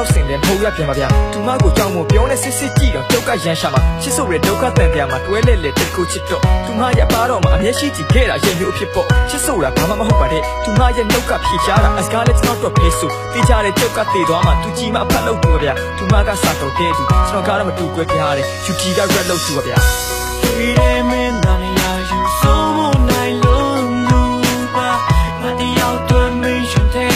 လောက်စင်တယ်မဟုတ်ရပြန်ပါဗျာသူမကိုကြောက်မို့ပြောနေစစ်စစ်ကြည့်တော့ကြောက်ကရန်ရှာမှာချစ်ဆိုတဲ့ဒုက္ခတန်တရားမှာတွဲလဲလဲတစ်ခုချစ်တော့သူမရဲ့ပါတော့မှာအမျက်ရှိကြည့်ခဲ့တာရဲ့မျိုးဖြစ်ပေါ့ချစ်ဆိုတာဘာမှမဟုတ်ပါတဲ့သူမရဲ့နှုတ်ကဖြေချတာအစကားလည်းကျွန်တော်တော့ဖေးဆိုတေးကြတဲ့ကြောက်ကတည်သွားမှာသူကြီးမအဖတ်လို့တူပါဗျာသူမကစားတော့တဲ့သူကျွန်တော်ကားတော့မတူကွဲပြားတယ်ယူကြီးက red လို့တူပါဗျာတွေ့တယ်မင်းသားနေရယူဆုံးမနိုင်လို့လူပါမတရားတွေ့မင်းရှင်တဲ့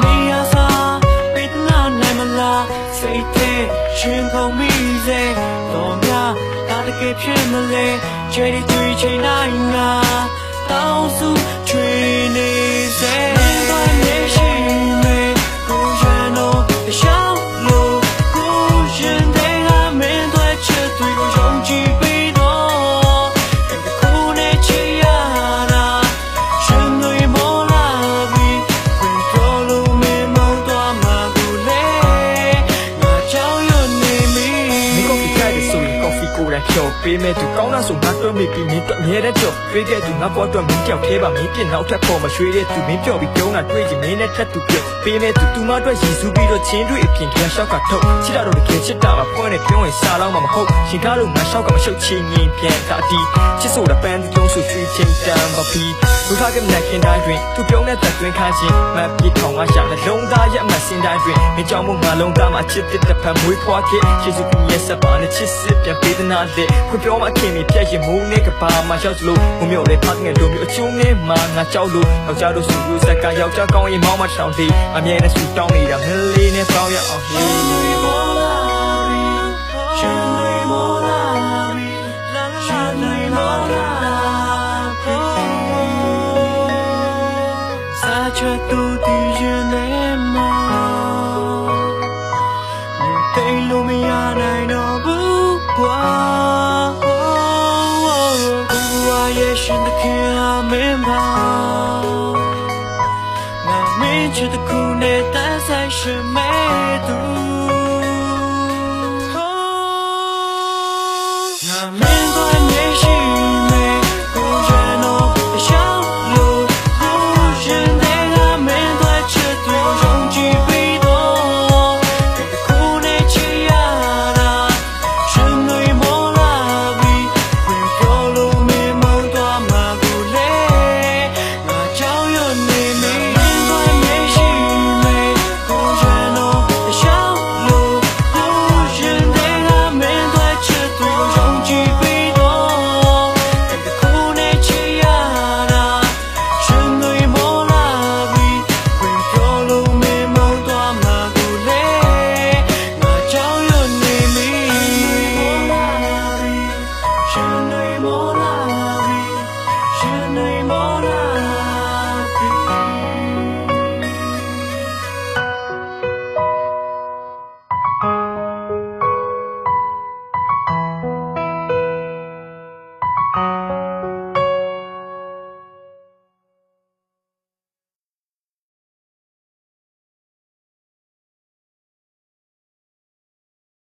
နေရာစားပိတ်နာနိုင်မလားစိတ်တဲ့ရှင်ကုန်မိစေတော့များဒါတကယ်ဖြစ်မလဲချေတီတွေ့ချိန်တိုင်းငါတောင်းစုချွေနေစေဘာနေရှိမေကိုရန်တော့ရှောင်းလို့ကိုရှင်တဲ့ကမင်းတို့ချစ်သူကိုယုံကြည်ပြီးတော့ခုနေချီရတာရှင်တွေမောလာပြီးပြန်ပြောလို့မင်းမောင်းသွားမှာကိုလေငါကြောက်ရွံ့နေမိမင်းကော်ဖီကြိုက်တယ်ဆိုရင်ကော်ဖီကိုယ်တိုင်ဖြော်ပေးမယ်သူကောင်းတာဆိုငါတွေ့မိပြီးမင်းတို့အမြဲတမ်းကြော်တွေ့ခဲ့သူငါပေါ်တော့မင်းကြောက်သေးပါမင်းပြစ်နောက်ထပ်ပေါ်မရွှေတဲ့သူမင်းပြောပြီးပြုံးတာတွေ့ချင်မင်းနဲ့ထပ်သူပြောပေးမယ်သူမအတွက်ရည်စူးပြီးတော့ချင်းတွေ့အပြင်ပြန်လျှောက်ကထုတ်ချစ်တာတော့တကယ်ချစ်တာပါဖွင့်နေပြောရင်စားတော့မှမဟုတ်ရှင်ကားလို့ငါလျှောက်ကမရှုပ်ချင်းငင်းပြန်တာဒီချစ်ဆိုတာပန်းသူတုံးဆိုရွှေချင်းတန်ပါပြီးလူသားကမနဲ့ခင်တိုင်းတွင်သူပြုံးတဲ့သက်တွင်ခါချင်းမပြေထောင်ငါရှာတဲ့လုံးသားရဲ့အမစင်တိုင်းတွင်မကြောက်မှုငါလုံးသားမှာချစ်တဲ့တစ်ဖက်မွေးဖွားခဲ့ယေရှုခရစ်ရဲ့စပါးနဲ့ချစ်စစ်ပြန်ပေးတဲ့နာတဲ့ခွပြောမှခင်မပြည့်ရင်မိုးနဲ့ကပါမှာရောက်လို့မမျိုးလေးဖတ်ငယ်လိုမျိုးအချုံနဲ့မှာငါကြောက်လို့ယောက်ျားတို့စုယူဆက်ကယောက်ျားကောင်းရင်မောင်းမချောင်းသေးအမြဲတမ်းဆူတောင်းနေတာမလေးနဲ့ပေါင်းရအောင်ရှင်တွေမောလာရှင်တွေမောလာရှင်တွေမောလာစာချတူတီရင်နဲ့မှာတိတ်လို့မရနိုင်တော့ဘူးကွာရှင်တခင်အမင်းပါငါမင်းချစ်တဲ့ခုနဲ့တန်းဆိုင်ရှင်မဲ့သူငါမင်းတို့နေရှိမဲ့ကိုရန်တော့ရှောင်းလို့ကိုရှင်တဲ့ကမင်းတို့ချစ်သူယုံကြည်ပြီးတော့ခုနဲ့ချီရတာရှင်တွေမောလာပြီးပြန်ပြောလို့